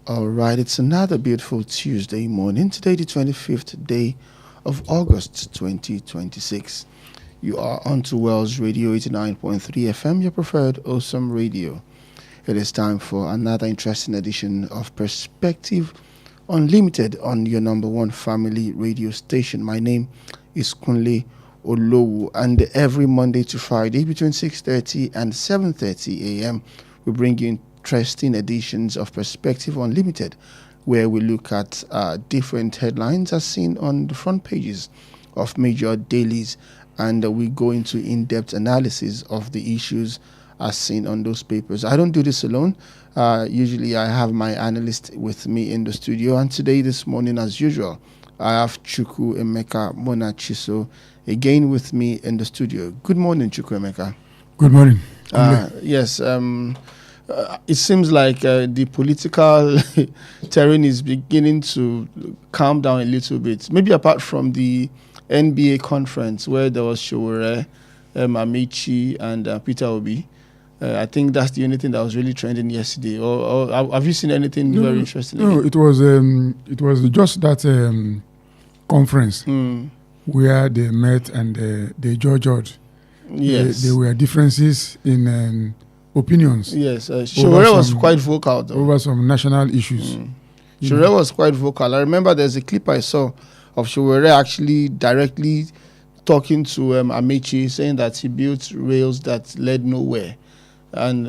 All right, it's another beautiful Tuesday morning. Today, the 25th day of August 2026. You are on to Wells Radio 89.3 FM, your preferred awesome radio. It is time for another interesting edition of Perspective Unlimited on your number one family radio station. My name is Kunle Olowu, and every Monday to Friday between 6:30 and 7:30 a.m. we bring you interesting editions of Perspective Unlimited, where we look at different headlines as seen on the front pages of major dailies, and we go into in-depth analysis of the issues as seen on those papers. I don't do this alone. Usually I have my analyst with me in the studio, and today, this morning, as usual, I have Chukwuemeka Monachiso again with me in the studio. Good morning, Chukwuemeka. Good morning. Yes, it seems like the political terrain is beginning to calm down a little bit. Maybe apart from the NBA conference where there was Showore, Amici, and Peter Obi. I think that's the only thing that was really trending yesterday. Or have you seen anything very interesting? No, it was just that conference where they met and they judged. Yes, there were differences in opinions. Yes, Showore was quite vocal though. Over some national issues. Showore was quite vocal. I remember there's a clip I saw of Showore actually directly talking to Amici, saying that he built rails that led nowhere. And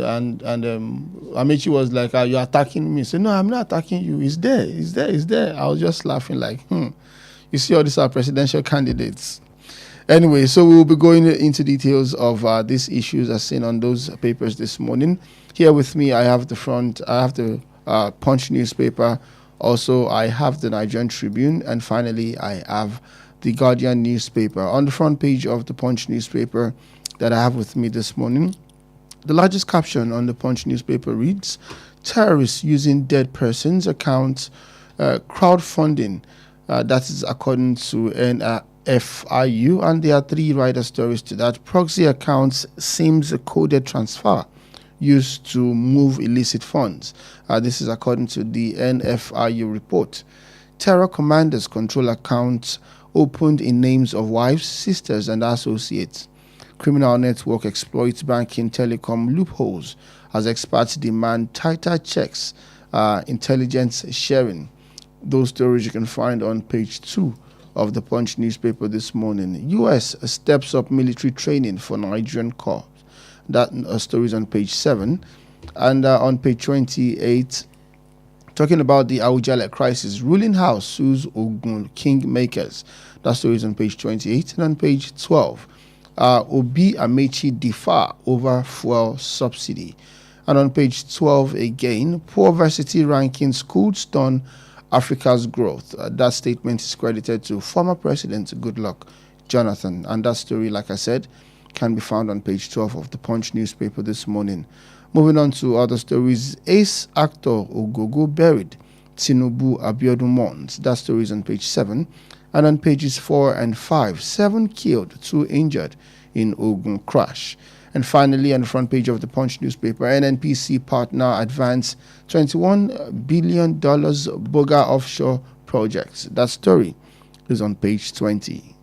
Amici was like, "Are you attacking me?" He said, "No, I'm not attacking you. It's there. I was just laughing like, You see, all these are presidential candidates. Anyway, so we will be going into details of these issues as seen on those papers this morning. Here with me, I have the Punch newspaper. Also, I have the Nigerian Tribune, and finally, I have the Guardian newspaper. On the front page of the Punch newspaper that I have with me this morning, the largest caption on the Punch newspaper reads, "Terrorists using dead persons accounts crowdfunding." That is according to NFIU, and there are three rider stories to that. Proxy accounts seems a coded transfer used to move illicit funds. This is according to the NFIU report. Terror commanders control accounts opened in names of wives, sisters, and associates. Criminal network exploits banking telecom loopholes as experts demand tighter checks, intelligence sharing. Those stories you can find on page 2 of the Punch newspaper this morning. U.S. steps up military training for Nigerian corps. That story is on page 7. And on page 28, talking about the Awujale crisis, ruling house sues Ogun kingmakers. That story is on page 28. And on page 12, Obi Amechi differ over fuel subsidy. And on page 12 again, poverty ranking could stun Africa's growth. That statement is credited to former President Goodluck Jonathan. And that story, like I said, can be found on page 12 of the Punch newspaper this morning. Moving on to other stories, ace actor Ogogo buried, Tinubu Abiodun mourns. That story is on page 7. And on pages 4 and 5, 7 killed, 2 injured in Ogun crash. And finally, on the front page of the Punch newspaper, NNPC partner advance $21 billion Boga offshore projects. That story is on page 20.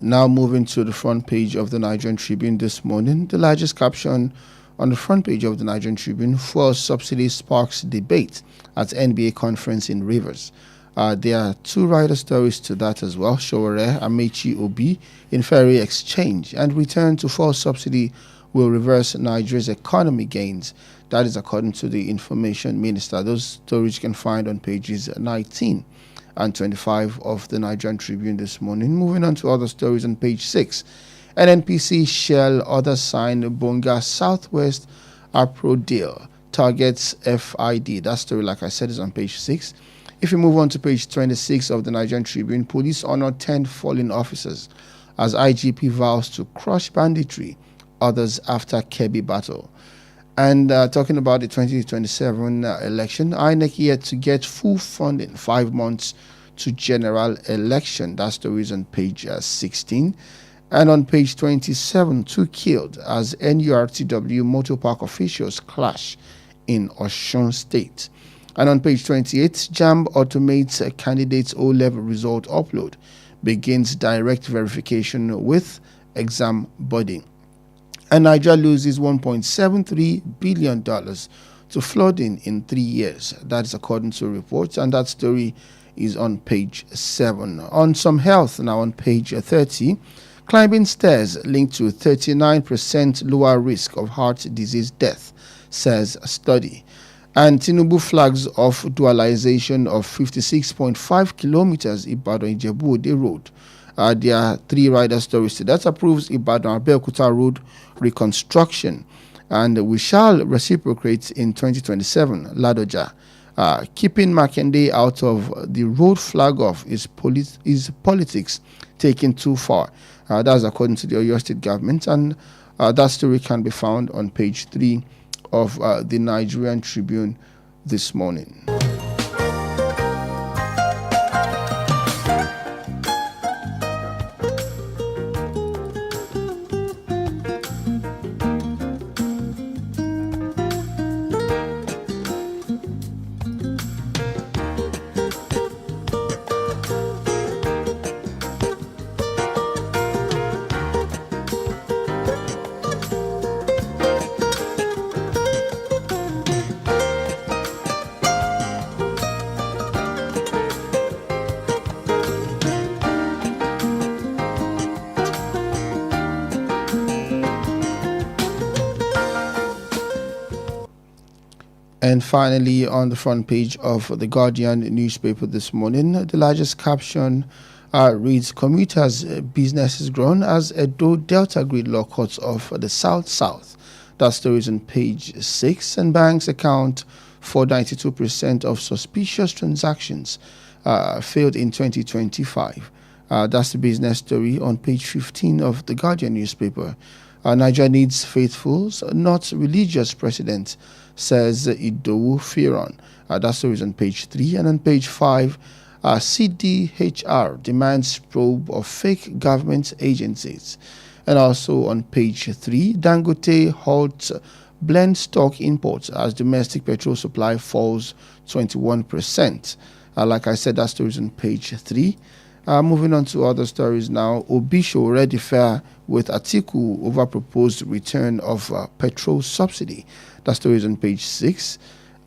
Now moving to the front page of the Nigerian Tribune this morning, the largest caption on the front page of the Nigerian Tribune, fuel subsidy sparks debate at NBA conference in Rivers. There are 2 rider stories to that as well. Showore, Amechi, Obi in ferry exchange, and return to fuel subsidy will reverse Nigeria's economy gains. That is according to the information minister. Those stories you can find on pages 19 and 25 of the Nigerian Tribune this morning. Moving on to other stories on page 6. NNPC Shell others sign Bonga Southwest APRO deal. Targets FID. That story, like I said, is on page 6. If we move on to page 26 of the Nigerian Tribune, police honor 10 fallen officers as IGP vows to crush banditry, others after Kebbi battle. And talking about the 2027 election, INEC yet to get full funding 5 months to general election. That's the reason on page 16. And on page 27, 2 killed as NURTW motor park officials clash in Osun State. And on page 28, JAMB automates candidates' O-level result upload, begins direct verification with exam body. And Nigeria loses $1.73 billion to flooding in 3 years. That is according to reports, and that story is on page 7. On some health now on page 30, climbing stairs linked to 39% lower risk of heart disease death, says a study. And Tinubu flags off dualization of 56.5 kilometers Ibadan-Ijebu-Ode road. There are 3 rider stories. That approves Ibadan-Abeokuta road reconstruction. And we shall reciprocate in 2027, Ladoja. Keeping Makinde out of the road flag off is politics taken too far. That's according to the Oyo State government. And that story can be found on page 3 of the Nigerian Tribune this morning. And finally, on the front page of the Guardian newspaper this morning, the largest caption reads, commuters' businesses grown as Edo Delta gridlock cuts off the South-South. That story is on page 6. And banks account for 92% of suspicious transactions failed in 2025. That's the business story on page 15 of the Guardian newspaper. Nigeria needs faithfuls, not religious president, says Idowu Firon. That story is on page 3. And on page 5, CDHR demands probe of fake government agencies. And also on page 3, Dangote halts blend stock imports as domestic petrol supply falls 21%. Like I said, that story is on page 3. Moving on to other stories now. Obisho already fair with Atiku over proposed return of petrol subsidy. That story is on page 6.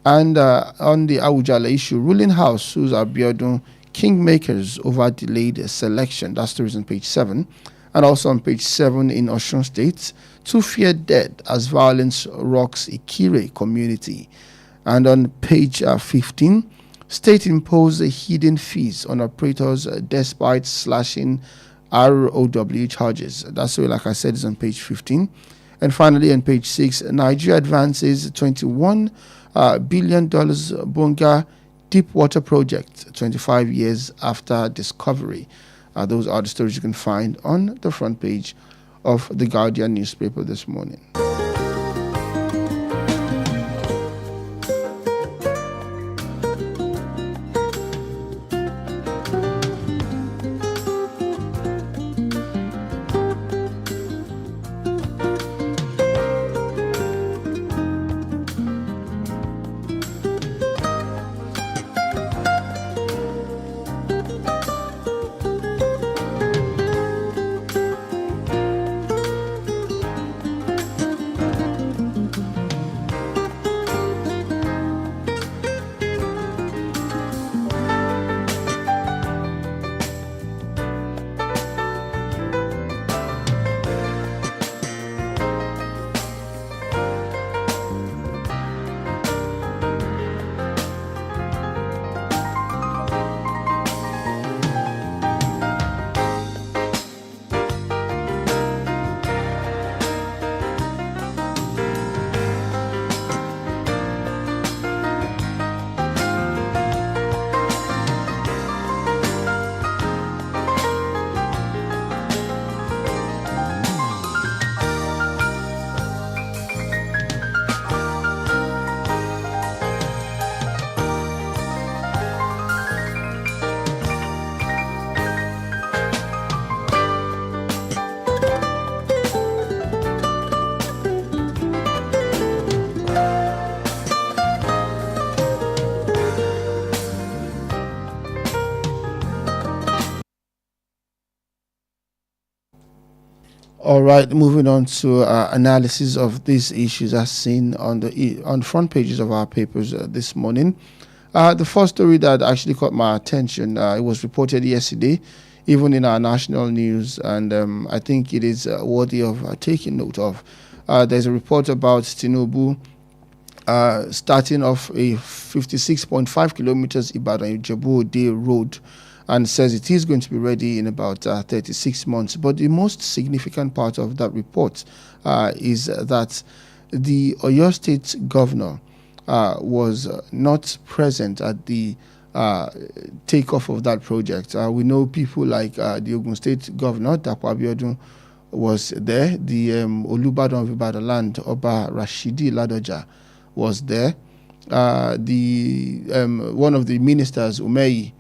And on the Awujale issue, ruling house sues Abiodun kingmakers over delayed selection. That story is on page 7. And also on page 7 in Osun State, 2 feared dead as violence rocks Ikire community. And on page 15, state imposed hidden fees on operators despite slashing ROW charges. That's why, like I said, is on page 15. And finally, on page 6, Nigeria advances $21 billion Bonga deep water project 25 years after discovery. Those are the stories you can find on the front page of the Guardian newspaper this morning. All right, moving on to analysis of these issues as seen on the front pages of our papers this morning. The first story that actually caught my attention, it was reported yesterday, even in our national news, and I think it is worthy of taking note of. There's a report about Tinubu starting off a 56.5 kilometers Ibadan-Ijebu-Ode road, and says it is going to be ready in about 36 months. But the most significant part of that report is that the Oyo State governor was not present at the takeoff of that project. We know people like the Ogun State governor, Dapo Abiodun, was there. The Olubadan of Ibadan land, Oba Rashidi Ladoja, was there. The one of the ministers, Umeyi,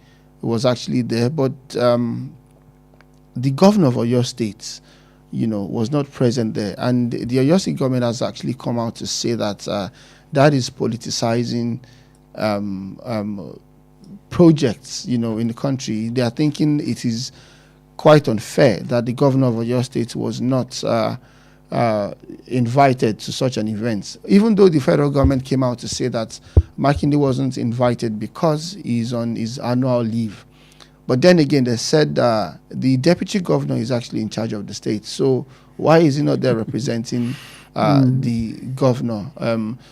was actually there, but the governor of Oyo State, was not present there. And the Oyo State government has actually come out to say that that is politicizing projects, in the country. They are thinking it is quite unfair that the governor of Oyo State was not invited to such an event, even though the federal government came out to say that Makinde wasn't invited because he's on his annual leave. But then again, they said the deputy governor is actually in charge of the state. So why is he not there representing the governor?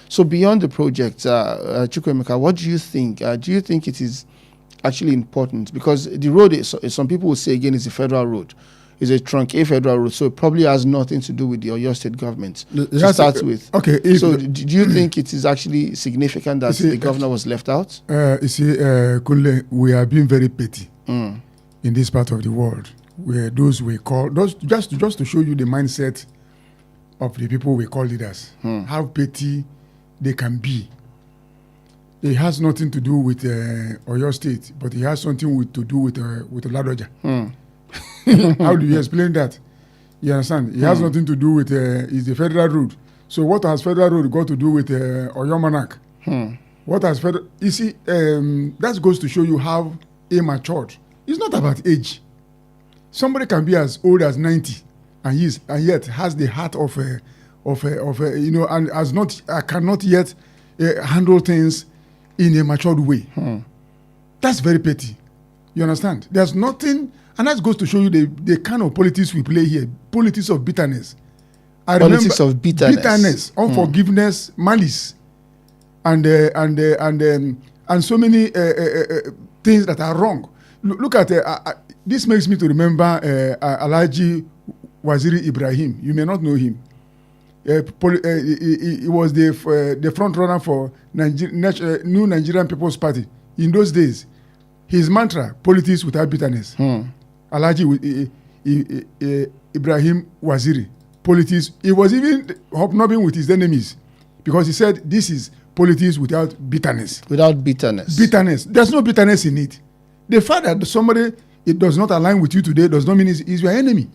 So beyond the project, Chukwuemeka, what do you think? Do you think it is actually important? Because the road, some people will say again, is a federal road. It's a trunk A federal road, so it probably has nothing to do with the Oyo State government to start with. Okay. So do you think it is actually significant that the governor was left out? You see, Kunle, we are being very petty in this part of the world, where those we call, just to show you the mindset of the people we call leaders, how petty they can be. It has nothing to do with Oyo State, but it has something to do with Ladoja. How do you explain that? You understand? It has nothing to do with it's the federal road. So what has federal road got to do with Oyo Monarch? What has federal? You see, that goes to show you how immature. It's not about age. Somebody can be as old as 90 and yet has the heart of a and cannot yet handle things in a matured way. That's very petty. You understand? There's nothing. And that goes to show you the kind of politics we play here. Politics of bitterness. Politics of bitterness. Unforgiveness, malice, and so many things that are wrong. Look at this makes me to remember Alhaji Waziri Ibrahim. You may not know him. He was the front runner for New Nigerian People's Party in those days. His mantra: politics without bitterness. Alhaji Ibrahim Waziri, politics. He was even hobnobbing with his enemies because he said this is politics without bitterness. Without bitterness. Bitterness. There's no bitterness in it. The fact that somebody it does not align with you today does not mean he's your enemy.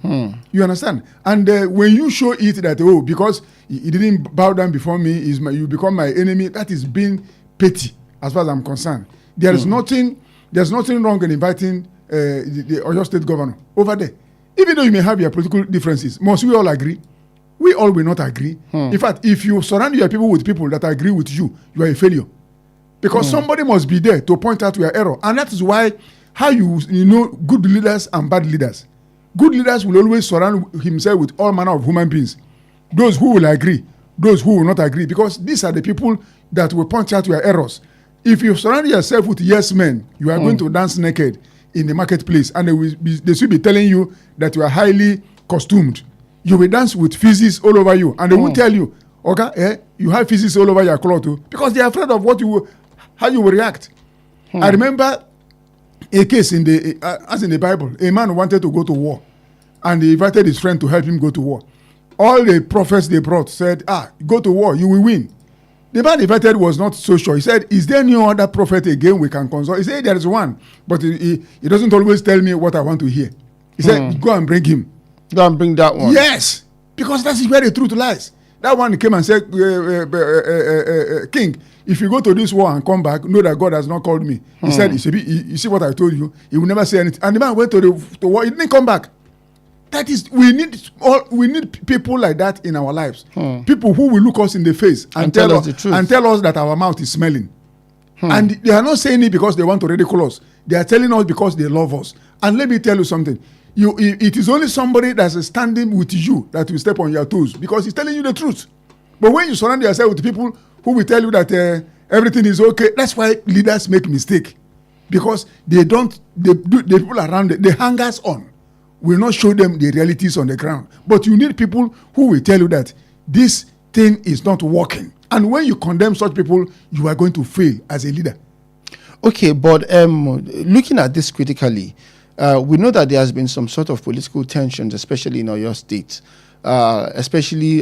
You understand? And when you show it that, because he didn't bow down before me, you become my enemy, that is being petty as far as I'm concerned. There's nothing wrong in inviting the Oyo State governor over there. Even though you may have your political differences, must we all agree? We all will not agree. In fact, if you surround your people with people that agree with you, you are a failure. Because somebody must be there to point out your error. And that is why how you know good leaders and bad leaders. Good leaders will always surround himself with all manner of human beings. Those who will agree, those who will not agree. Because these are the people that will point out your errors. If you surround yourself with yes men, you are going to dance naked in the marketplace, and they should be telling you that you are highly costumed. You will dance with feces all over you, and they will tell you, okay, you have feces all over your cloth too, because they are afraid of how you will react. I remember a case as in the Bible. A man wanted to go to war, and he invited his friend to help him go to war. All the prophets they brought said, go to war, you will win. The man invited was not so sure. He said, is there no other prophet again we can consult? He said, there is one, but he doesn't always tell me what I want to hear. He said, go and bring him. Go and bring that one. Yes, because that's where the truth lies. That one came and said, King, if you go to this war and come back, know that God has not called me. He said, you see what I told you? He will never say anything. And the man went to war. He didn't come back. That is, we need people like that in our lives. People who will look us in the face and tell us the truth, and tell us that our mouth is smelling. And they are not saying it because they want to ridicule us. They are telling us because they love us. And let me tell you something. It is only somebody that's standing with you that will step on your toes because he's telling you the truth. But when you surround yourself with people who will tell you that everything is okay, that's why leaders make mistake, because the people around them, they hang us on, will not show them the realities on the ground. But you need people who will tell you that this thing is not working. And when you condemn such people, you are going to fail as a leader. Okay, but looking at this critically, we know that there has been some sort of political tensions, especially in Oyo State. Especially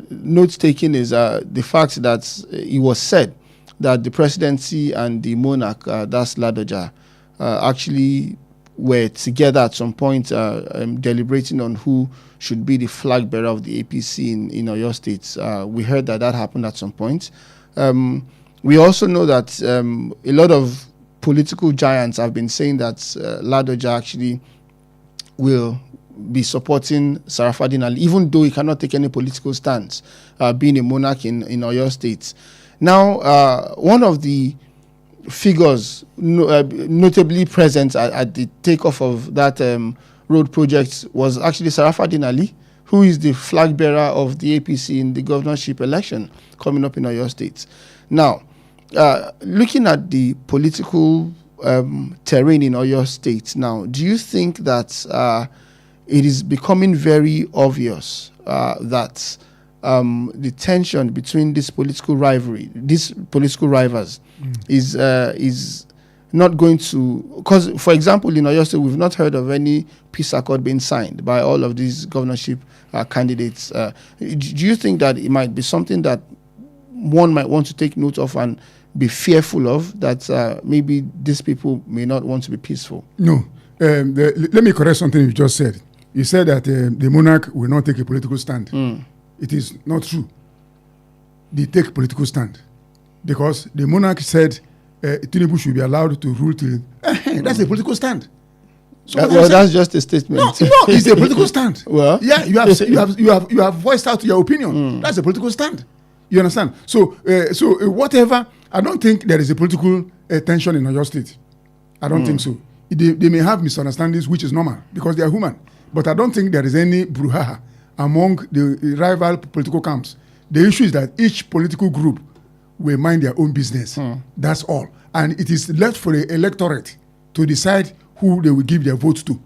note taking is the fact that it was said that the presidency and the monarch, that's Ladoja, actually were together at some point deliberating on who should be the flag bearer of the APC in Oyo State. We heard that happened at some point. We also know that a lot of political giants have been saying that Ladoja actually will be supporting Sarafaddin Ali, even though he cannot take any political stance, being a monarch in Oyo State. Now, one of the figures notably present at the takeoff of that road project was actually Sarafaddin Ali, who is the flag bearer of the APC in the governorship election coming up in Oyo State. Now, looking at the political terrain in Oyo State now, do you think that it is becoming very obvious that the tension between this political rivalry, these political rivals, is not going to, because, for example, in Oyo State, we've not heard of any peace accord being signed by all of these governorship candidates. Do you think that it might be something that one might want to take note of and be fearful of, that maybe these people may not want to be peaceful? No. Let me correct something you just said. You said that the monarch will not take a political stand. It is not true. They take political stand because the monarch said Tinubu should be allowed to rule till. That's a political stand. So that's just a statement. No, it's a political stand. Well, yeah, you have voiced out your opinion. That's a political stand. You understand? So whatever. I don't think there is a political tension in Oyo State. I don't think so. They may have misunderstandings, which is normal because they are human. But I don't think there is any brouhaha among the rival political camps. The issue is that each political group will mind their own business. That's all. And it is left for the electorate to decide who they will give their votes to.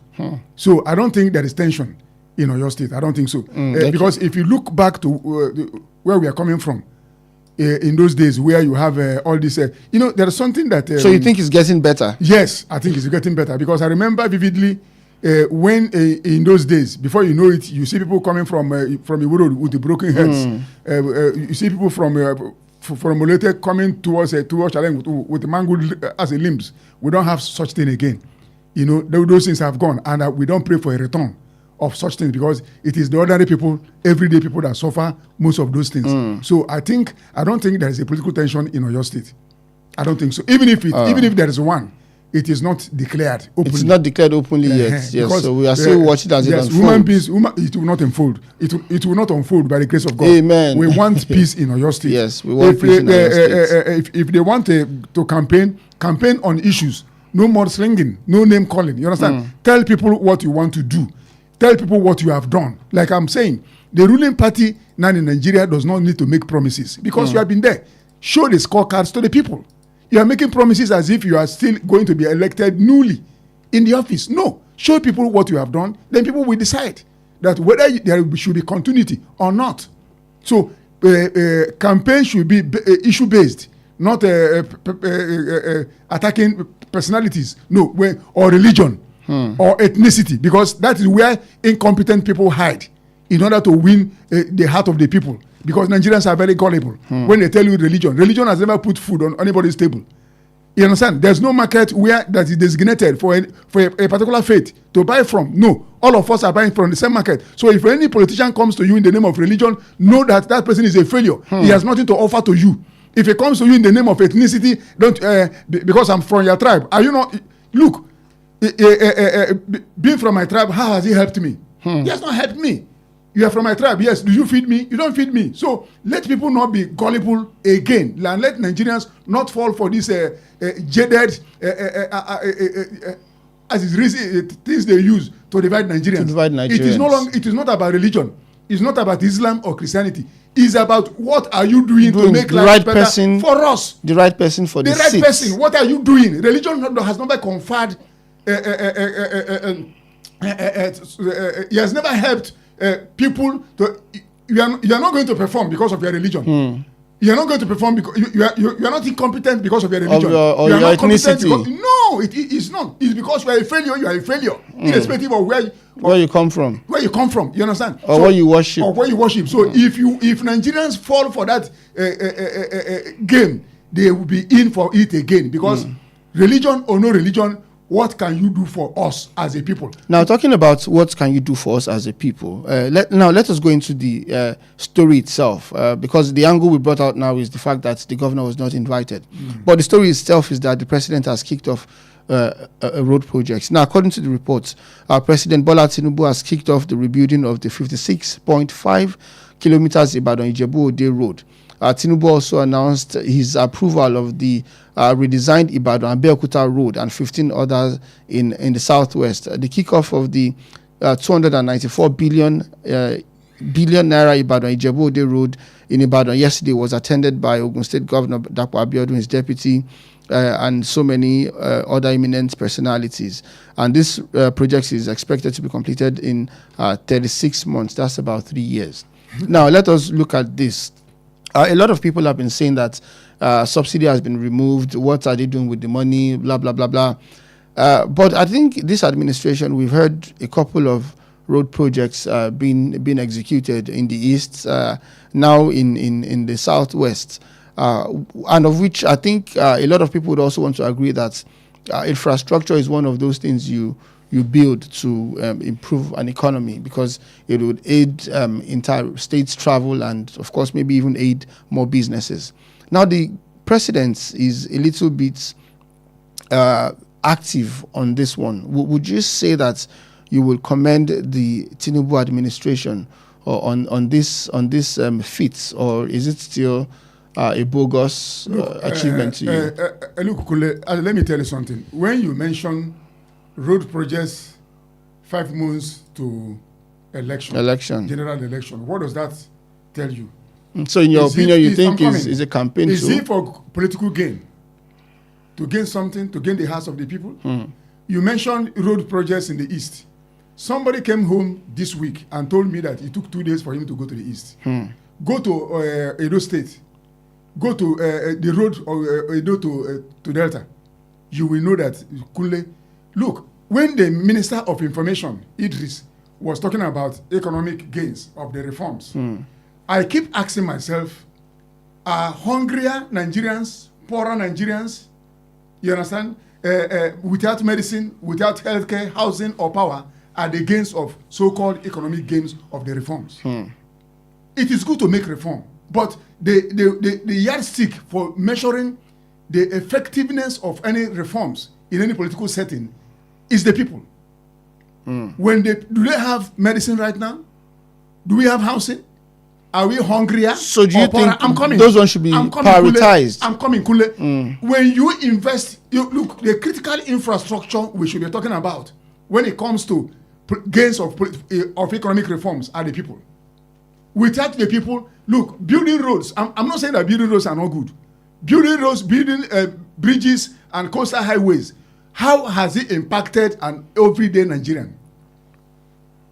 So I don't think there is tension in Oyo State. I don't think so. Because if you look back to where we are coming from, in those days where you have all this, there is something that... so you think it's getting better? Yes, I think it's getting better because I remember vividly when in those days, before you know it, you see people coming from Olowu with the broken heads. You see people from Molete coming towards Challenge with the mangled as a limbs. We don't have such thing again. Those things have gone, and we don't pray for a return of such things because it is the ordinary people, everyday people that suffer most of those things. So I don't think there is a political tension in Oyo State. I don't think so. Even if there is one, it is not declared openly. It's not declared openly yet. Yes, so we are still watching as it unfolds. Human beings, it will not unfold. It will not unfold by the grace of God. Amen. We want peace in Oyo State. Yes, we want peace in Oyo State. If they want to campaign on issues, no more slinging, no name calling. You understand? Tell people what you want to do. Tell people what you have done. Like I'm saying, the ruling party now in Nigeria does not need to make promises because you have been there. Show the scorecards to the people. You are making promises as if you are still going to be elected newly in the office. No. Show people what you have done. Then people will decide that whether there should be continuity or not. So campaign should be issue-based, not attacking personalities. No, or religion or ethnicity, because that is where incompetent people hide in order to win the heart of the people. Because Nigerians are very gullible. When they tell you religion has never put food on anybody's table. You understand? There's no market where that is designated for a particular faith to buy from. No. All of us are buying from the same market. So if any politician comes to you in the name of religion, know that that person is a failure. He has nothing to offer to you. If he comes to you in the name of ethnicity, because I'm from your tribe. Are you not? Look, being from my tribe, how has it helped me? He has not helped me. You are from my tribe. Yes. Do you feed me? You don't feed me. So let people not be gullible again. And let Nigerians not fall for this jaded, as is reason, things they use to divide Nigerians. To divide Nigerians. It is no longer. It is not about religion. It's not about Islam or Christianity. It's about what are you doing to make life better for us. The right person for the right person. What are you doing? Religion has never conferred. He has never helped people to. You are not going to perform because of your religion. You are not going to perform because you are not incompetent because of your religion. Or you are your not ethnicity. No, it's not. It's because you are a failure. You are a failure, irrespective of where you come from. Where you come from, you understand? Or where you worship. Or where you worship. So if Nigerians fall for that game, they will be in for it again because religion or no religion. What can you do for us as a people? Now, talking about what can you do for us as a people, let us go into the story itself, because the angle we brought out now is the fact that the governor was not invited. But the story itself is that the president has kicked off road projects. Now, according to the reports, President Bola Tinubu has kicked off the rebuilding of the 56.5 kilometers Ibadan-Ijebu-Ode road. Tinubu also announced his approval of the redesigned Ibadan-Abeokuta road and 15 others in the southwest. The kickoff of the 294 billion naira Ibadan-Ijebu-Ode road in Ibadan yesterday was attended by Ogun State Governor Dapo Abiodun, his deputy, and so many other eminent personalities. And this project is expected to be completed in 36 months. That's about 3 years. Now, let us look at this. A lot of people have been saying that subsidy has been removed. What are they doing with the money? Blah, blah, blah, blah. But I think this administration, we've heard a couple of road projects being executed in the east, now in the southwest, and of which I think a lot of people would also want to agree that infrastructure is one of those things you build to improve an economy, because it would aid entire states' travel and, of course, maybe even aid more businesses. Now, the president is a little bit active on this one. Would you say that you will commend the Tinubu administration on this feat, or is it still a bogus achievement to you? Look, Kunle, let me tell you something. When you mention road projects 5 months to general election, what does that tell you? So in your opinion, you think is a campaign is tool? It for political gain? To gain something, to gain the hearts of the people? You mentioned road projects in the east. Somebody came home this week and told me that it took 2 days for him to go to the east. Go to Edo State. Go to the road of Edo to Delta. You will know that Kunle. Look, when the Minister of Information, Idris, was talking about economic gains of the reforms, I keep asking myself, are hungrier Nigerians, poorer Nigerians, you understand, without medicine, without healthcare, housing, or power, are the gains of so-called economic gains of the reforms? It is good to make reform, but the yardstick for measuring the effectiveness of any reforms in any political setting is the people. Do they have medicine right now? Do we have housing? Are we hungrier? So do you think I'm coming. Those ones should be prioritized? I'm coming, Kunle. When you invest, look, the critical infrastructure we should be talking about when it comes to gains of economic reforms are the people. Without the people, look, building roads. I'm not saying that building roads are not good. Building roads, building bridges and coastal highways. How has it impacted an everyday Nigerian?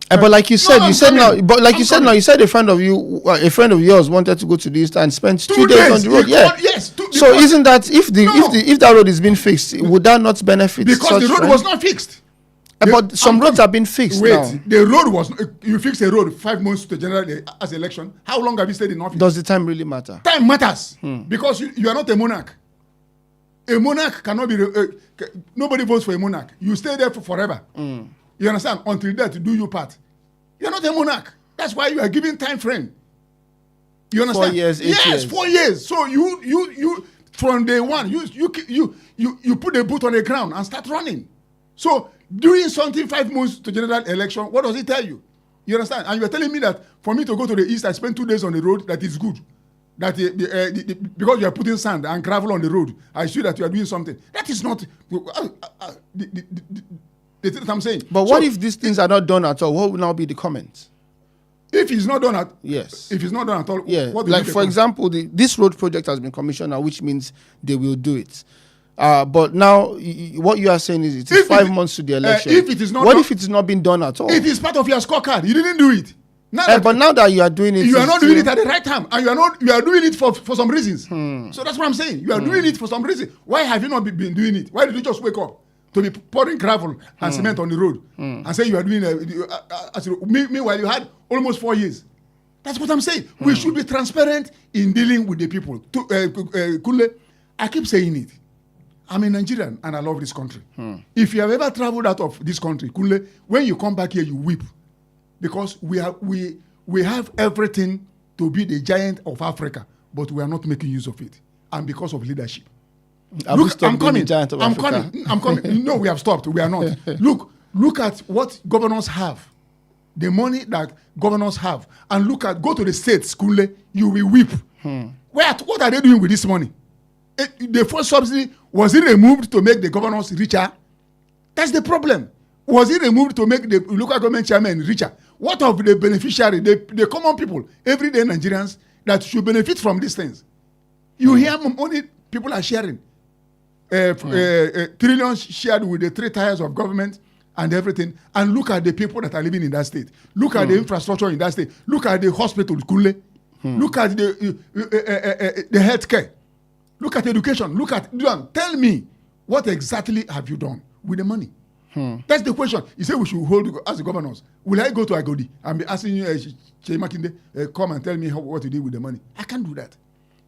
But like you said, you said a friend of yours wanted to go to the east and spend 2 days on the road. Yes. So isn't that if that road is being fixed, would that not benefit? Because the road was not fixed. But some roads have been fixed now. The road was. You fixed a road 5 months to general as election. How long have you stayed in office? Does the time really matter? Time matters because you are not a monarch. A monarch cannot be. Nobody votes for a monarch. You stay there for forever. You understand? Until death do you part. You're not a monarch. That's why you are giving time frame. You understand? 4 years, 8 years. Yes, 4 years. So you from day one you put the boot on the ground and start running. So doing something 5 months to general election, what does it tell you? You understand? And you are telling me that for me to go to the east, I spend 2 days on the road, that is good. That because you are putting sand and gravel on the road, I see that you are doing something. That is not the thing that I'm saying. But what if these things are not done at all? What will now be the comments? If it's not done at yes, if it's not done at all, yeah. What like for example, this road project has been commissioned now, which means they will do it. But now, what you are saying is it is 5 months to the election. If it is not, what if it is not being done at all? It is part of your scorecard. You didn't do it. But now that you are doing it, you are not doing it at the right time, and you are doing it for some reasons. So that's what I'm saying. You are doing it for some reason. Why have you not been doing it? Why did you just wake up to be pouring gravel and cement on the road and say you are doing it? Meanwhile, you had almost 4 years. That's what I'm saying. We should be transparent in dealing with the people. Kunle, I keep saying it. I'm a Nigerian and I love this country. If you have ever traveled out of this country, Kunle, when you come back here, you weep. Because we have everything to be the giant of Africa, but we are not making use of it. And because of leadership. Look, I'm coming. I'm coming. No, we have stopped. We are not. Look at what governors have. The money that governors have. And go to the states, Kunle, you will weep. What are they doing with this money? The first subsidy, was it removed to make the governors richer? That's the problem. Was it removed to make the local government chairman richer? What of the beneficiary, the common people, everyday Nigerians that should benefit from these things? You hear money people are sharing. Trillions shared with the 3 tiers of government and everything. And look at the people that are living in that state. Look at the infrastructure in that state. Look at the hospital, Kunle. Look at the healthcare. Look at education. Tell me, what exactly have you done with the money? That's the question. You say we should hold as the governors. Will I go to Agodi and be asking you, Makinde, come and tell me what you did with the money? I can't do that.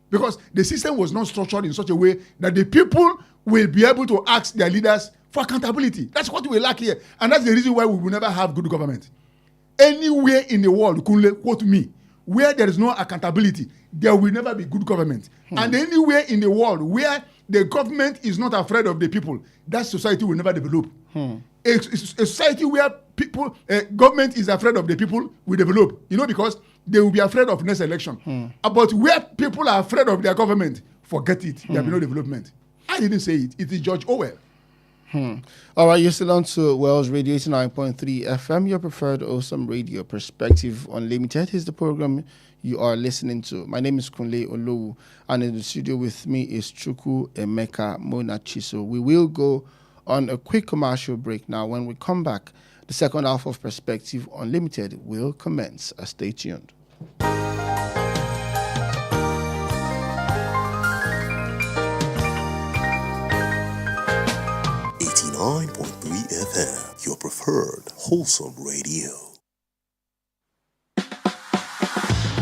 Because the system was not structured in such a way that the people will be able to ask their leaders for accountability. That's what we lack here. And that's the reason why we will never have good government. Anywhere in the world, Kunle, quote me, where there is no accountability, there will never be good government. And anywhere in the world where the government is not afraid of the people, that society will never develop. A society where government is afraid of the people will develop. Because they will be afraid of next election. But where people are afraid of their government, forget it. There will be no development. I didn't say it. It is George Orwell. All right, you're still on to Wells Radio 89.3 FM, your preferred awesome radio. Perspective Unlimited is the program you are listening to. My name is Kunle Olowu, and in the studio with me is Chuku Emeka Monachiso. We will go on a quick commercial break now. When we come back, the second half of Perspective Unlimited will commence. Stay tuned. 89.3 FM, your preferred wholesome radio.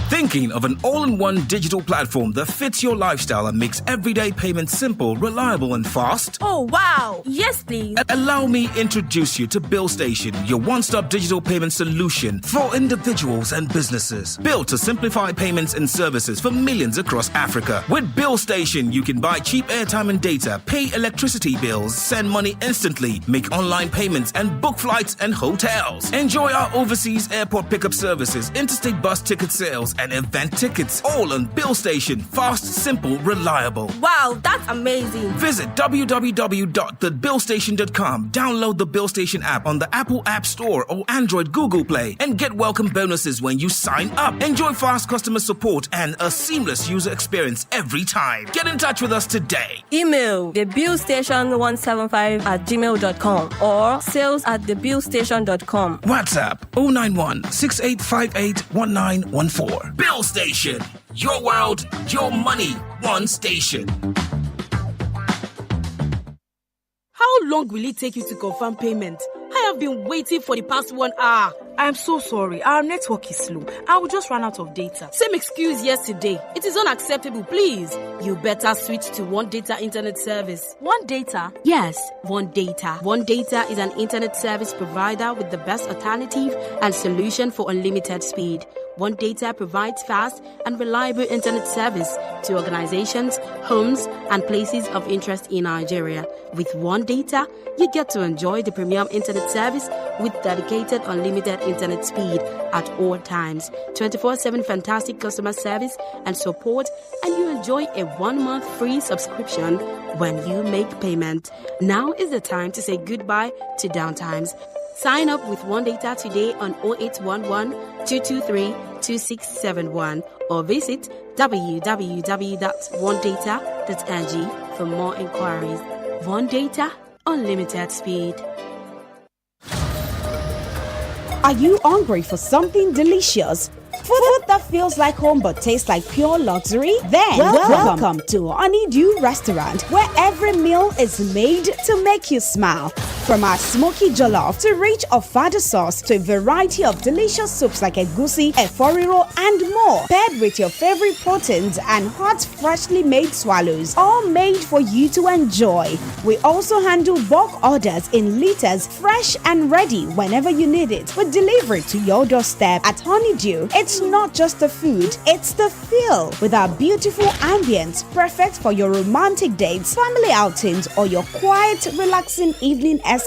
Thinking of an all-in-one digital platform that fits your lifestyle and makes everyday payments simple, reliable, and fast? Oh, wow. Yes, please. Allow me introduce you to BillStation, your one-stop digital payment solution for individuals and businesses. Built to simplify payments and services for millions across Africa. With BillStation, you can buy cheap airtime and data, pay electricity bills, send money instantly, make online payments, and book flights and hotels. Enjoy our overseas airport pickup services, interstate bus ticket sales, and event tickets, all on BillStation. Fast, simple, reliable. Wow, that's amazing. Visit www.thebillstation.com. Download the BillStation app on the Apple App Store or Android Google Play and get welcome bonuses when you sign up. Enjoy fast customer support and a seamless user experience every time. Get in touch with us today. Email thebillstation175@gmail.com or sales@thebillstation.com. WhatsApp 091 6858 1914. BillStation. Your world, your money, one station. How long will it take you to confirm payment? I have been waiting for the past 1 hour. I'm so sorry. Our network is slow. I will just run out of data. Same excuse yesterday. It is unacceptable, please. You better switch to One Data Internet Service. One Data? Yes, One Data. One Data is an internet service provider with the best alternative and solution for unlimited speed. One Data provides fast and reliable internet service to organizations, homes, and places of interest in Nigeria. With One Data, you get to enjoy the premium internet service with dedicated unlimited internet speed at all times, 24/7 fantastic customer service and support, and you enjoy a 1-month free subscription when you make payment. Now is the time to say goodbye to downtimes. Sign up with One Data today on 0811 223 2671 or visit www.onedata.ng for more inquiries. One Data, unlimited speed. Are you hungry for something delicious? Food that feels like home but tastes like pure luxury? Then welcome to Honeydew Restaurant, where every meal is made to make you smile. From our smoky jollof to rich ofada sauce to a variety of delicious soups like egusi, eforiro, and more, paired with your favorite proteins and hot, freshly made swallows, all made for you to enjoy. We also handle bulk orders in liters, fresh and ready whenever you need it, with delivery to your doorstep. At Honeydew, it's not just the food, it's the feel. With our beautiful ambience, perfect for your romantic dates, family outings, or your quiet, relaxing evening escape.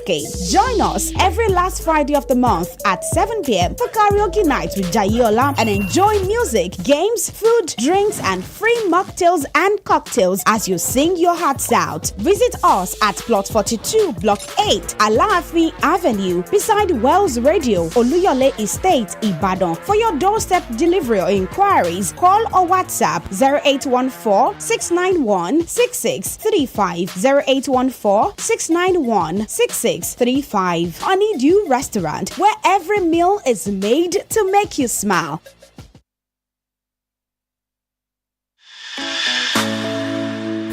Join us every last Friday of the month at 7 p.m. for karaoke night with Jayola and enjoy music, games, food, drinks, and free mocktails and cocktails as you sing your hearts out. Visit us at Plot 42, Block 8, Alaafin Avenue, beside Wells Radio, Oluyole Estate, Ibadan. For your doorstep delivery or inquiries, call or WhatsApp 0814-691-6635, 0814-691-6635. Honeydew Restaurant, where every meal is made to make you smile.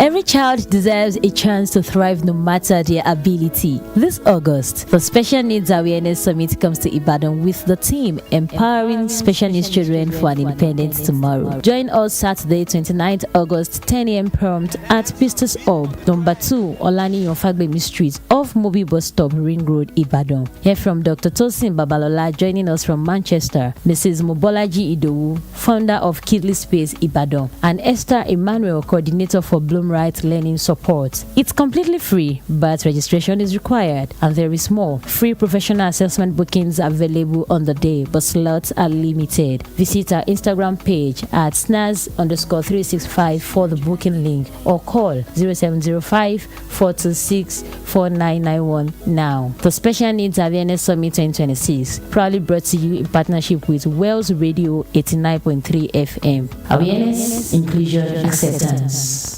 Every child deserves a chance to thrive no matter their ability. This August, the Special Needs Awareness Summit comes to Ibadan with the theme Empowering Special Needs Children for an Independent Tomorrow. Join us Saturday, 29th August, 10 a.m. prompt at Pistos Hub, number 2, Olani Yonfagbemi Street, off Mobi Bus Stop, Ring Road, Ibadan. Hear from Dr. Tosin Babalola joining us from Manchester, Mrs. Mobolaji Idowu, founder of Kidley Space Ibadan, and Esther Emmanuel, coordinator for Bloom Right Learning Support. It's completely free, but registration is required, and there is more. Free professional assessment bookings available on the day, but slots are limited. Visit our Instagram page at snaz_365 for the booking link, or call 0705-426-4991 now. The Special Needs Awareness Summit 2026, proudly brought to you in partnership with Wells Radio 89.3 FM. Awareness, inclusion, acceptance.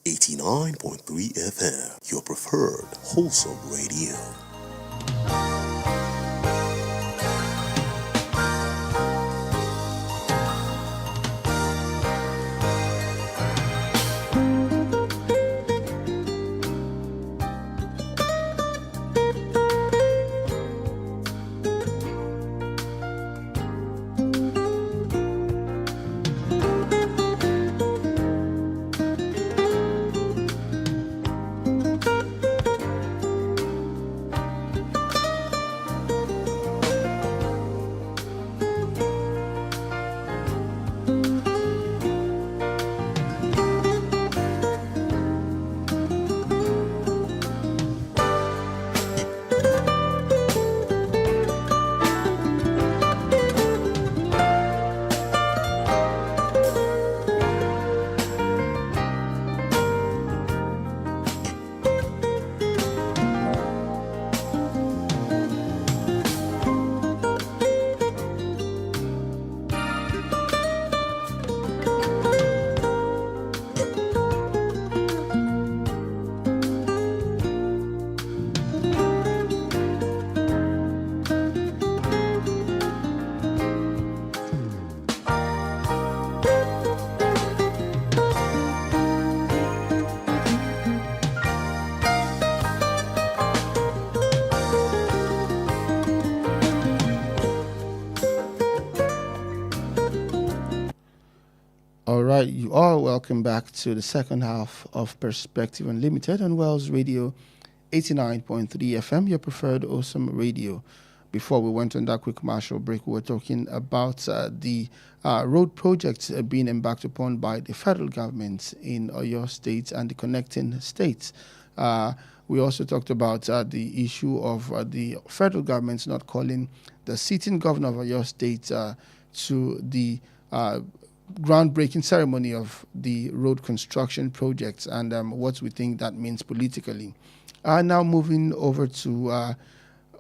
89.3 FM, your preferred wholesome radio. All right, you are welcome back to the second half of Perspective Unlimited on Wells Radio 89.3 FM, your preferred awesome radio. Before we went on that quick commercial break, we were talking about the road projects being embarked upon by the federal government in Oyo State and the connecting states. We also talked about the issue of the federal government not calling the sitting governor of Oyo State to the groundbreaking ceremony of the road construction projects and what we think that means politically. Now moving over to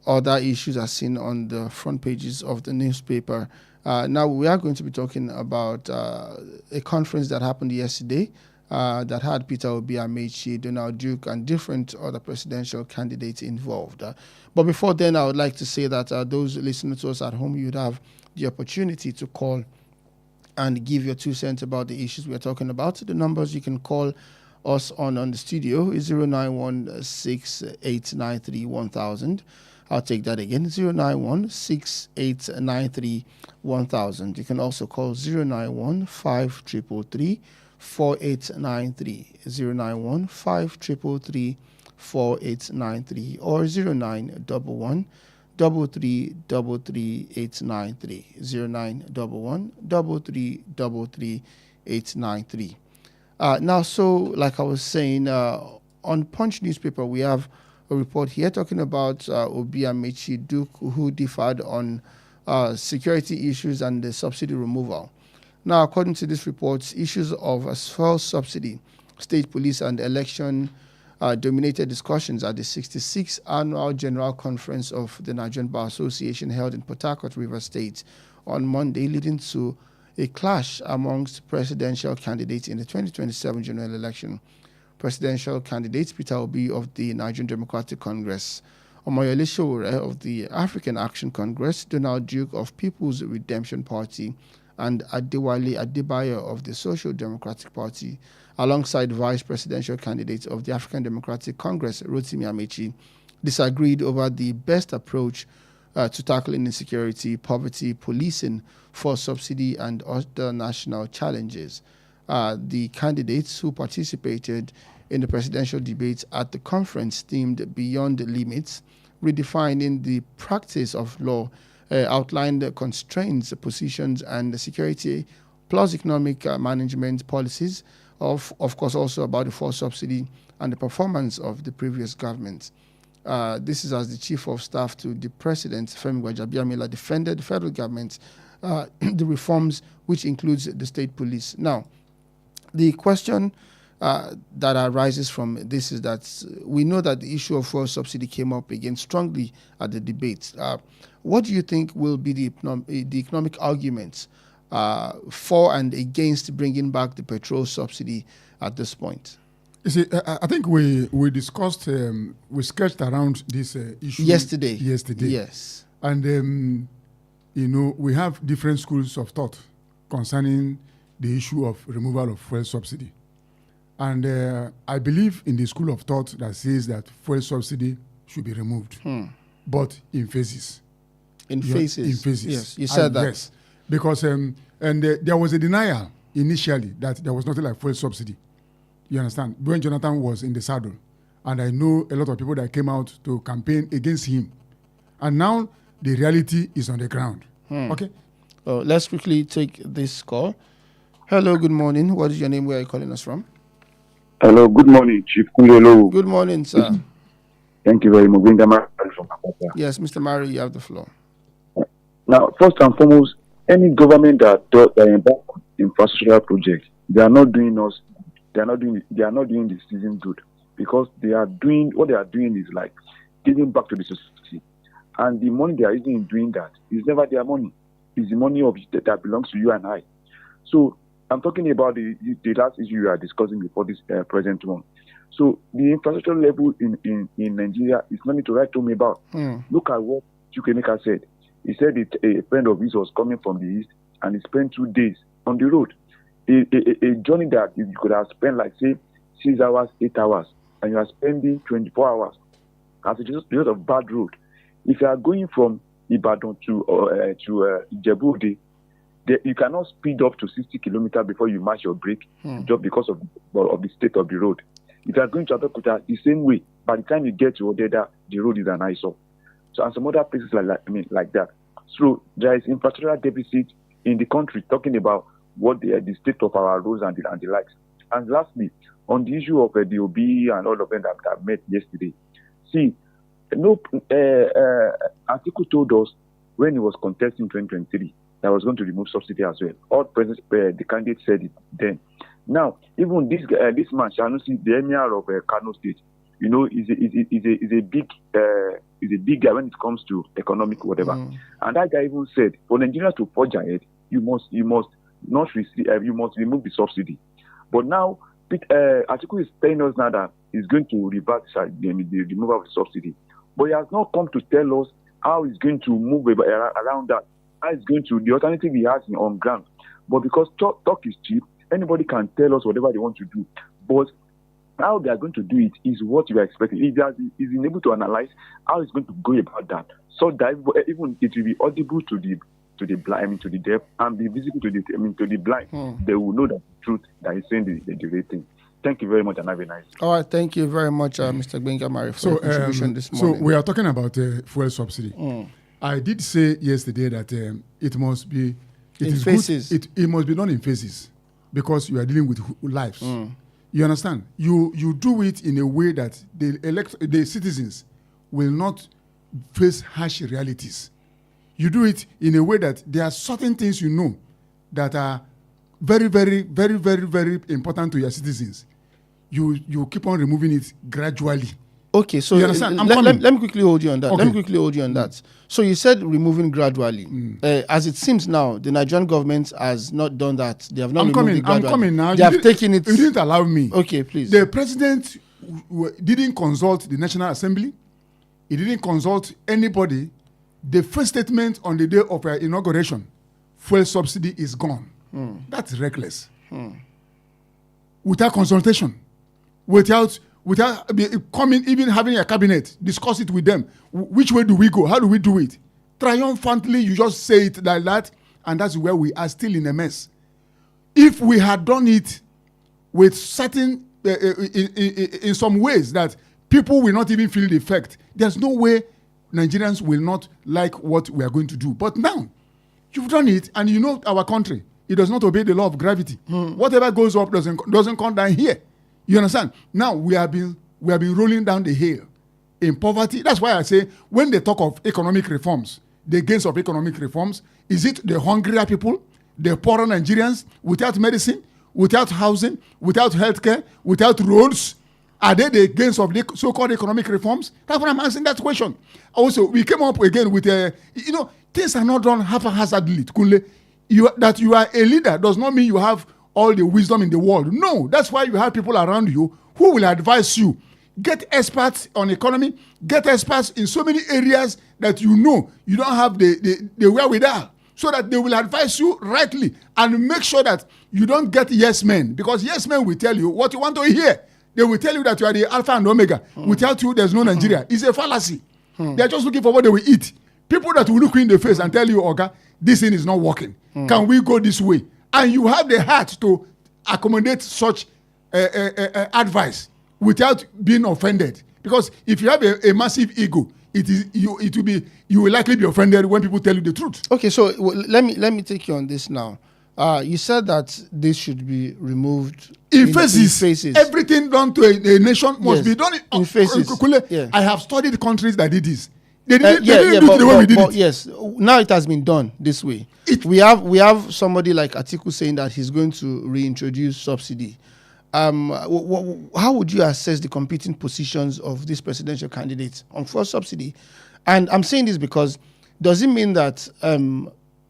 other issues as seen on the front pages of the newspaper. Now we are going to be talking about a conference that happened yesterday that had Peter Obi, Amechi, Donald Duke, and different other presidential candidates involved. But before then, I would like to say that those listening to us at home, you'd have the opportunity to call and give your 2 cents about the issues we are talking about. The numbers you can call us on the studio is 09168931000. I'll take that again, 09168931000. You can also call 0915333 4893, 0915333 or 0911 333 893. Now, so like I was saying, on Punch newspaper, we have a report here talking about Obi Amechi Duke, who differed on security issues and the subsidy removal. Now, according to this report, issues of fuel subsidy, state police, and election dominated discussions at the 66th Annual General Conference of the Nigerian Bar Association held in Port Harcourt, Rivers State on Monday, leading to a clash amongst presidential candidates in the 2027 general election. Presidential candidates Peter Obi of the Nigerian Democratic Congress, Omoyele Sowore of the African Action Congress, Donald Duke of People's Redemption Party, and Adewale Adebayo of the Social Democratic Party, alongside vice presidential candidates of the African Democratic Congress, Rotimi Amechi, disagreed over the best approach to tackling insecurity, poverty, policing, for subsidy, and other national challenges. The candidates who participated in the presidential debates at the conference themed Beyond the Limits, redefining the practice of law, outlined the constraints, positions, and the security, plus economic management policies, of course also about the fuel subsidy and the performance of the previous government. This is as the chief of staff to the president, Femi Gbajabiamila, defended the federal government, the reforms, which includes the state police. Now, the question that arises from this is that we know that the issue of fuel subsidy came up again strongly at the debate. What do you think will be the economic arguments for and against bringing back the petrol subsidy at this point? You see, I think we discussed, we sketched around this issue yesterday. Yes. And, we have different schools of thought concerning the issue of removal of fuel subsidy. And I believe in the school of thought that says that fuel subsidy should be removed, but in phases. In phases? In phases. Yes, you said that. Yes, because there was a denial initially that there was nothing like fuel subsidy. You understand? When Jonathan was in the saddle. And I know a lot of people that came out to campaign against him. And now the reality is on the ground. Okay? Let's quickly take this call. Hello, good morning. What is your name? Where are you calling us from? Hello, good morning, Chief Kunle. Good morning, sir. Thank you very much. Yes, Mr. Mari, you have the floor. Now, first and foremost, any government that does embark on infrastructural projects, they are not doing the citizen good, because what they are doing is like giving back to the society, and the money they are using in doing that is never their money. It's the money that belongs to you and I. So I'm talking about the last issue you are discussing before this present one. So the infrastructure level in Nigeria is nothing to write home about. Look at what Chukwemeka said. He said a friend of his was coming from the east and he spent 2 days on the road. A journey that you could have spent, like, say, 6 hours, 8 hours, and you are spending 24 hours as a result of bad road. If you are going from Ibadan to Ijebu-Ode, you cannot speed up to 60 kilometers before you match your brake, just because of the state of the road. If you are going to Abeokuta, the same way, By the time you get to Odeda, the road is an eyesore. So, and some other places like that. So there is infrastructural deficit in the country, talking about what the state of our roads and the likes. And lastly, on the issue of the OB and all of them that met yesterday, see, Atiku told us when he was contesting 2023 that was going to remove subsidy as well. All the candidates said it then. Now, even this man, Sanusi, the emir of Kano State, you know, is a big guy when it comes to economic whatever. And that guy even said, for Nigeria to forge ahead, you must not receive, you must remove the subsidy. But now, Atiku is telling us now that he's going to revert the removal of the subsidy. But he has not come to tell us how he's going to move around that. How he's going to, the alternative he has on ground. But because talk is cheap, anybody can tell us whatever they want to do. But how they are going to do it is what you are expecting. If he's able to analyze how he's going to go about that, so that even it will be audible to the blind, to the deaf, and be visible to the blind, they will know the truth that he's saying the right thing. Thank you very much, and have a nice day. All right, thank you very much, Mr. Gbenga-Mari, for your contribution this morning. So we are talking about fuel subsidy. I did say yesterday that it must be in phases. It must be done in phases because you are dealing with lives. You understand? You do it in a way that the citizens will not face harsh realities. You do it in a way that there are certain things you know that are very, very, very, very, very important to your citizens. You keep on removing it gradually. Okay, so you understand? Let me quickly hold you on that. Okay. So you said removing gradually. As it seems now, the Nigerian government has not done that. They have not removed it gradually. I'm coming now. They have taken it. You didn't allow me. Okay, please. The president didn't consult the National Assembly. He didn't consult anybody. The first statement on the day of inauguration, fuel subsidy is gone. That's reckless. Without consultation, without coming, even having a cabinet, discuss it with them. Which way do we go? How do we do it? Triumphantly, you just say it like that, and that's where we are still in a mess. If we had done it with certain, in some ways that people will not even feel the effect, there's no way Nigerians will not like what we are going to do. But now, you've done it, and you know our country, it does not obey the law of gravity. Whatever goes up doesn't come down here. You understand? Now we have been rolling down the hill in poverty. That's why I say when they talk of economic reforms, the gains of economic reforms, is it the hungrier people, the poorer Nigerians without medicine, without housing, without healthcare, without roads? Are they the gains of the so-called economic reforms? That's what I'm asking that question. Also, we came up again with things are not done haphazardly. Kunle, that you are a leader does not mean you have all the wisdom in the world. No, that's why you have people around you who will advise you. Get experts on economy, get experts in so many areas that you know you don't have the wherewithal, so that they will advise you rightly and make sure that you don't get yes men, because yes men will tell you what you want to hear. They will tell you that you are the alpha and omega. Without you, there's no Nigeria. It's a fallacy. They are just looking for what they will eat. People that will look you in the face and tell you, Oga, this thing is not working. Can we go this way? And you have the heart to accommodate such advice without being offended. Because if you have a massive ego, you will likely be offended when people tell you the truth. Okay, so let me take you on this now. You said that this should be removed in phases. Everything done to a nation must be done in phases. I have studied countries that did this. They didn't do it the way we did it. Yes, now it has been done this way. We have somebody like Atiku saying that he's going to reintroduce subsidy. How would you assess the competing positions of these presidential candidates on fuel subsidy? And I'm saying this because does it mean that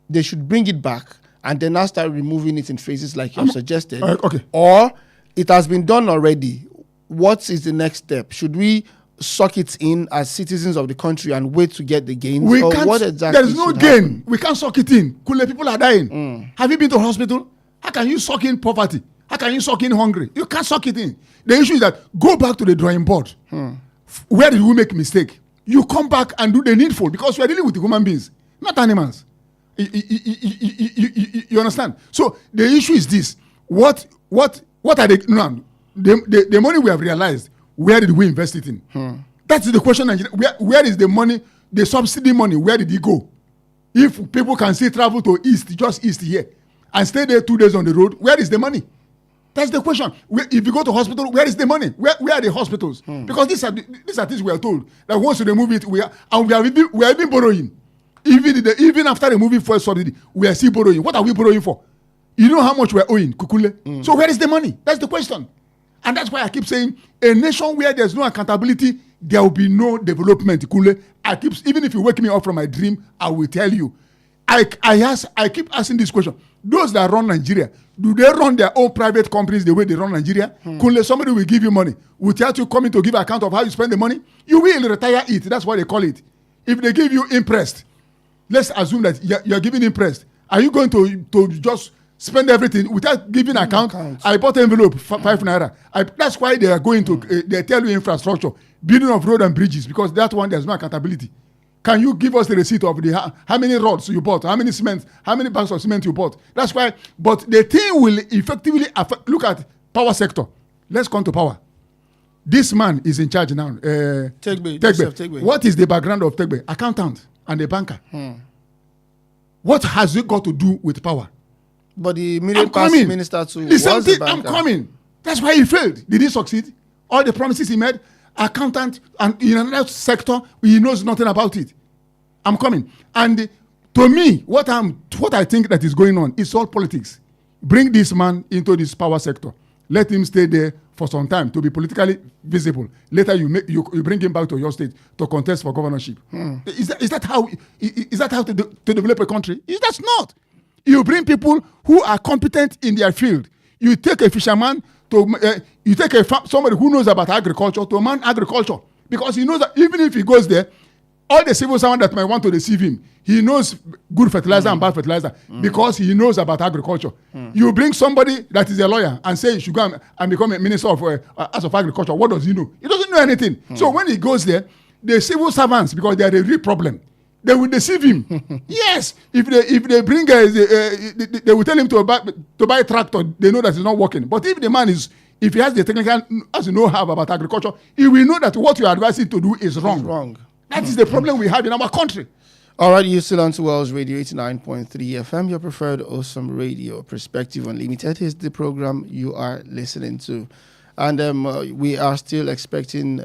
they should bring it back and then now start removing it in phases like you have suggested? Okay. Or it has been done already. What is the next step? Should we suck it in as citizens of the country and wait to get the gains? What exactly there is no gain. Happen? We can't suck it in. Kunle, people are dying. Have you been to hospital? How can you suck in poverty? How can you suck in hungry? You can't suck it in. The issue is that go back to the drawing board. Where did we make mistake? You come back and do the needful, because we are dealing with human beings, not animals. You understand? So the issue is this: what are the money we have realized? where did we invest it in? That's the question. Where is the money, the subsidy money, where did it go? If people can still travel to east, just east here, and stay there 2 days on the road, where is the money? That's the question. If you go to hospital, where is the money? Where are the hospitals? Because these are things we are told that once you remove it, we are even borrowing. Even after removing fuel subsidy, we are still borrowing. What are we borrowing for? You know how much we are owing, Kunle? So where is the money? That's the question. And that's why I keep saying, a nation where there's no accountability, there will be no development, Kunle. Even if you wake me up from my dream, I will tell you. I keep asking this question. Those that run Nigeria, do they run their own private companies the way they run Nigeria? Kunle, somebody will give you money. Without you coming to give account of how you spend the money, you will retire it. That's what they call it. If they give you interest, let's assume that you're giving interest. Are you going to just spend everything without giving account? I bought envelope, 5 naira. That's why they are going to, they tell you infrastructure, building of road and bridges, because that one, there's no accountability. Can you give us the receipt of how many rods you bought, how many cement, how many bags of cement you bought? That's why, but the thing will effectively affect, look at power sector. Let's come to power. This man is in charge now. Tegbe. What is the background of Tegbe? Accountant and a banker. What has it got to do with power? But the immediate past minister too the same thing. I'm coming. That's why he failed. Did he succeed? All the promises he made, accountant, and in another sector, he knows nothing about it. I'm coming. And to me, what I think that is going on is all politics. Bring this man into this power sector. Let him stay there for some time to be politically visible. Later, you bring him back to your state to contest for governorship. Is that how to develop a country? That's not. You bring people who are competent in their field. You take a fisherman you take somebody who knows about agriculture to man agriculture, because he knows that even if he goes there, all the civil servant that might want to deceive him, he knows good fertilizer and bad fertilizer because he knows about agriculture. You bring somebody that is a lawyer and say you should go and become a minister of agriculture. What does he know? He doesn't know anything. So when he goes there, the civil servants, because they are a real problem, they will deceive him. Yes, if they bring they will tell him to buy a tractor. They know that it's not working. But if the man if he has the technical know-how about agriculture, he will know that what you are advising to do is wrong. Wrong. That is the problem we have in our country. All right, you're still on to Wells Radio 89.3 FM, your preferred awesome radio. Perspective Unlimited is the program you are listening to. And we are still expecting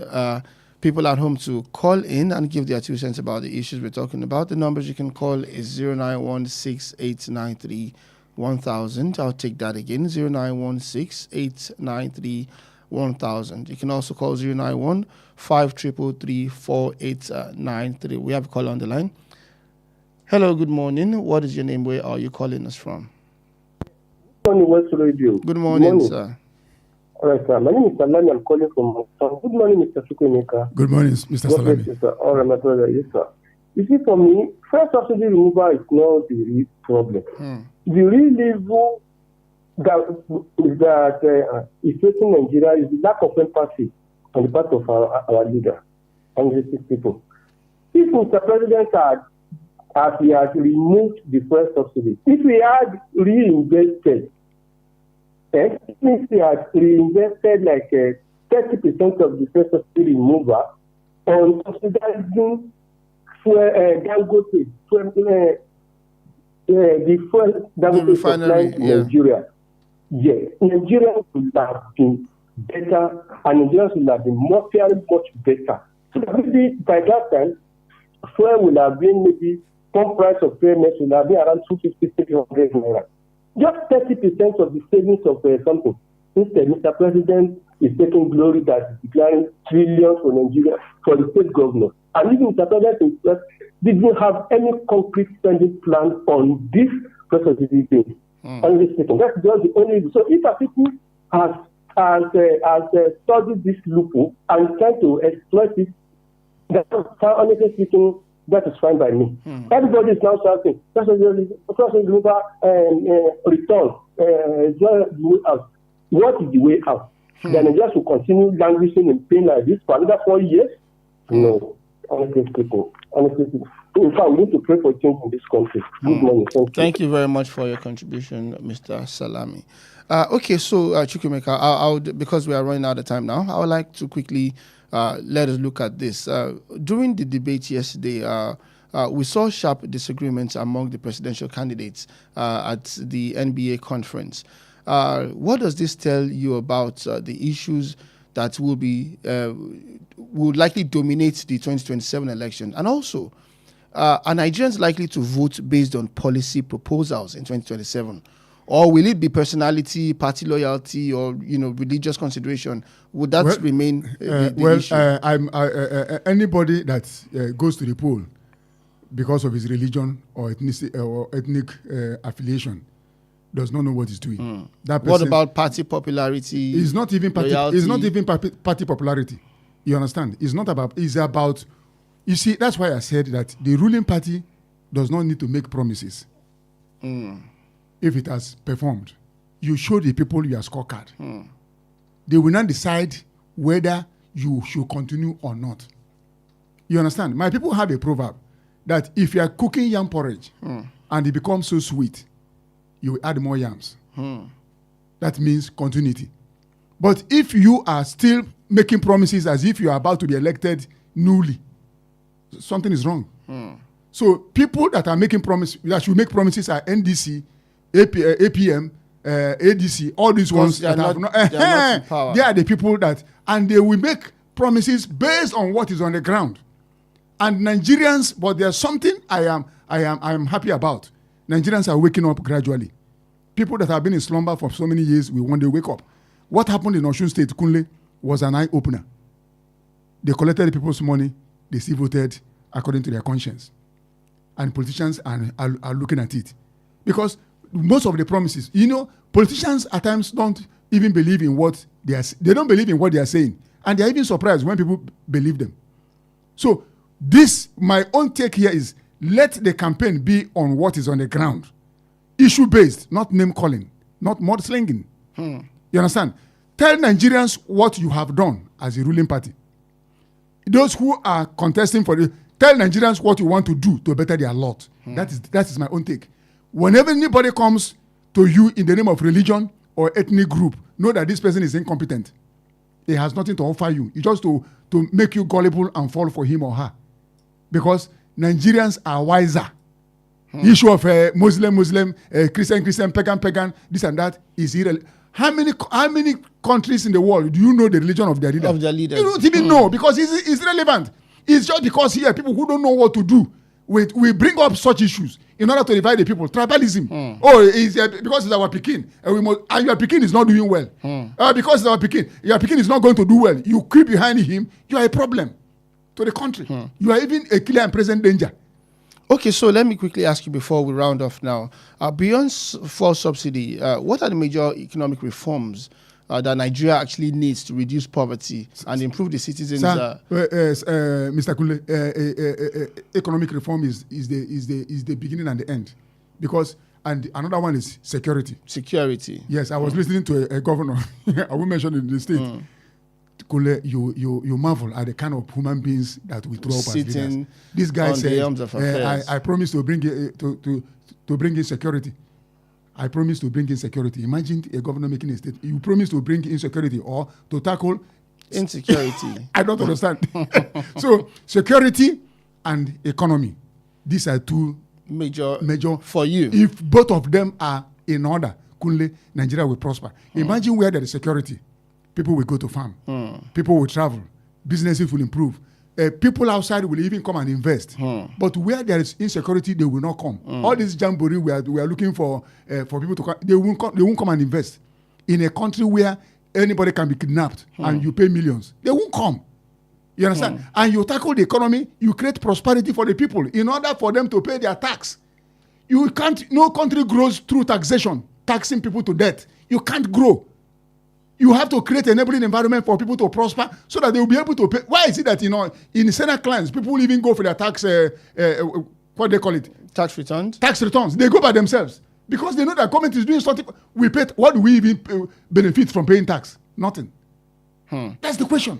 people at home to call in and give their 2 cents about the issues we're talking about. The numbers you can call is 0916-893-1000. I'll take that again, 0916-893-1000. You can also call 091-5333-4893. We have a call on the line. Hello, good morning. What is your name? Where are you calling us from? Good morning, West Radio. Good morning, sir. All right, sir. My name is Salami. I'm calling from. Good morning, Mr. Chukwemeka. Good morning, Mr. Salami. Yes, sir. All right, my brother. Yes, sir. You see, for me, first subsidy removal is not the real problem. The real evil that is facing Nigeria is the lack of empathy on the part of our leader and the people. If Mr. President as he has removed the fuel subsidy, if we had reinvested, it means we had reinvested like 30% of the fuel subsidy removal on subsidizing Dangote, the fuel Dangote supply in Nigeria. Yes, Nigeria would have been better, and Nigerians would have been more fairly much better. So maybe by that time, fuel would have been maybe pump price of payments would have been around 250-300 naira. Just 30% of the savings of something. Instead, Mr. President is taking glory that is declaring trillions for Nigeria, for the state governor. And even Mr. President himself didn't have any concrete spending plan on this subsidy thing. That's just the only. So if a people has studied this loophole and trying to exploit it, that's honestly speaking, that is fine by me. Everybody is now shouting, return, is not the way out. What is the way out? Then it just will continue languishing in pain like this for another 4 years? No, honestly speaking. In fact, we need to pray for change in this country. Good morning. Thank you very much for your contribution, Mr. Salami. Okay, so Chukwemeka, I'll because we are running out of time now, I would like to quickly let us look at this. During the debate yesterday, we saw sharp disagreements among the presidential candidates at the NBA conference. What does this tell you about the issues that will likely dominate the 2027 election? And also, are Nigerians likely to vote based on policy proposals in 2027? Or will it be personality, party loyalty, or religious consideration? Would that remain the issue? Anybody that goes to the poll because of his religion or ethnic affiliation does not know what he's doing. What about party popularity? It's not even party popularity. You understand? It's not about. It's about. You see, that's why I said that the ruling party does not need to make promises. If it has performed, you show the people your scorecard. They will not decide whether you should continue or not. You understand? My people have a proverb that if you are cooking yam porridge and it becomes so sweet, you add more yams. That means continuity. But if you are still making promises as if you are about to be elected newly, something is wrong. So people that are making promises, that should make promises are NDC, APM, ADC, all these ones that have not in power. They are the people that, and they will make promises based on what is on the ground. And Nigerians, but there's something I am happy about. Nigerians are waking up gradually. People that have been in slumber for so many years will one day wake up. What happened in Osun State, Kunle, was an eye-opener. They collected the people's money, they still voted according to their conscience. And politicians are looking at it. Because most of the promises, politicians at times don't even believe in what they don't believe in what they are saying. And they are even surprised when people believe them. So my own take here is, let the campaign be on what is on the ground. Issue-based, not name-calling, not mudslinging. You understand? Tell Nigerians what you have done as a ruling party. Those who are contesting for it, tell Nigerians what you want to do to better their lot. That is my own take. Whenever anybody comes to you in the name of religion or ethnic group, know that this person is incompetent. He has nothing to offer you. It's just to make you gullible and fall for him or her. Because Nigerians are wiser. Issue of Muslim, Christian, pagan, this and that is irrelevant. How many countries in the world do you know the religion of their leader? Of their leaders. You don't even know, because it's irrelevant. It's just because here people who don't know what to do, we bring up such issues in order to divide the people. Tribalism. Because it's our Pekin, and your Pekin is not doing well. Because it's our Pekin, your Pekin is not going to do well. You creep behind him, you are a problem to the country. You are even a clear and present danger. Okay, so let me quickly ask you before we round off now. Beyond fuel subsidy, what are the major economic reforms that Nigeria actually needs to reduce poverty and improve the citizens'... Mr. Kunle, economic reform is the beginning and the end. And another one is security. Security. Yes, I was listening to a governor, I will mention in the state. Kunle, you marvel at the kind of human beings that we throw up as leaders. This guy said, I promise to bring in security. I promise to bring in security. Imagine a governor making a statement. You promise to bring in security or to tackle insecurity. I don't understand. So security and economy, these are two major for you. If both of them are in order, Kunle, Nigeria will prosper. Imagine where there is security. People will go to farm. People will travel. Businesses will improve. People outside will even come and invest. But where there is insecurity, they will not come. All this jamboree we are looking for people to come, they won't come and invest. In a country where anybody can be kidnapped and you pay millions, they won't come. You understand? And you tackle the economy, you create prosperity for the people in order for them to pay their tax. No country grows through taxation, taxing people to death. You can't grow. You have to create an enabling environment for people to prosper so that they will be able to pay. Why is it that, in Senate clients, people even go for their tax, what they call it? Tax returns? Tax returns. They go by themselves because they know that government is doing something. What do we even benefit from paying tax? Nothing. That's the question.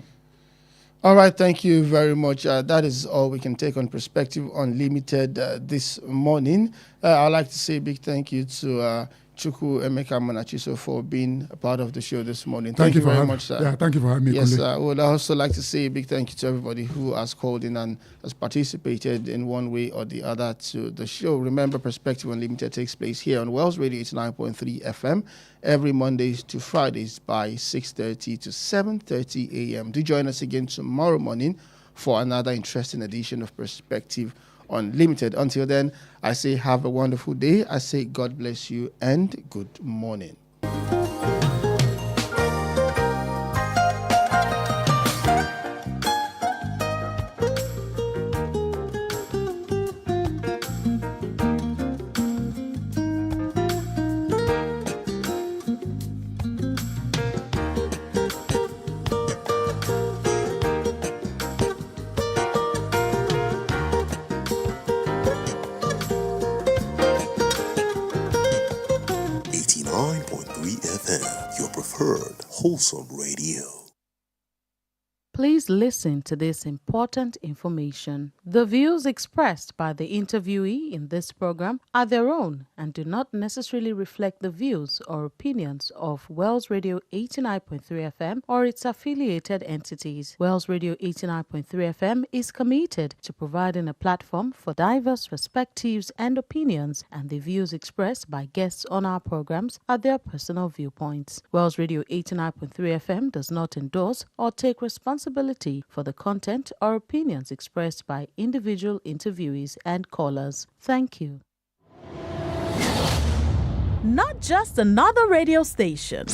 All right, thank you very much. That is all we can take on Perspective Unlimited this morning. I'd like to say a big thank you to Chukwu Emeka Monachiso for being a part of the show this morning. Thank you very much, sir. Yeah, thank you for having me. Yes, I would also like to say a big thank you to everybody who has called in and has participated in one way or the other to the show. Remember, Perspective Unlimited takes place here on Wells Radio 89.3 FM every Mondays to Fridays by 6:30 to 7:30 a.m. Do join us again tomorrow morning for another interesting edition of Perspective Unlimited. Until then, I say have a wonderful day. I say God bless you and good morning. Your preferred wholesome radio. Please listen to this important information. The views expressed by the interviewee in this program are their own and do not necessarily reflect the views or opinions of Wells Radio 89.3 FM or its affiliated entities. Wells Radio 89.3 FM is committed to providing a platform for diverse perspectives and opinions, and the views expressed by guests on our programs are their personal viewpoints. Wells Radio 89.3 FM does not endorse or take responsibility for the content or opinions expressed by individual interviewees and callers. Thank you. Not just another radio station.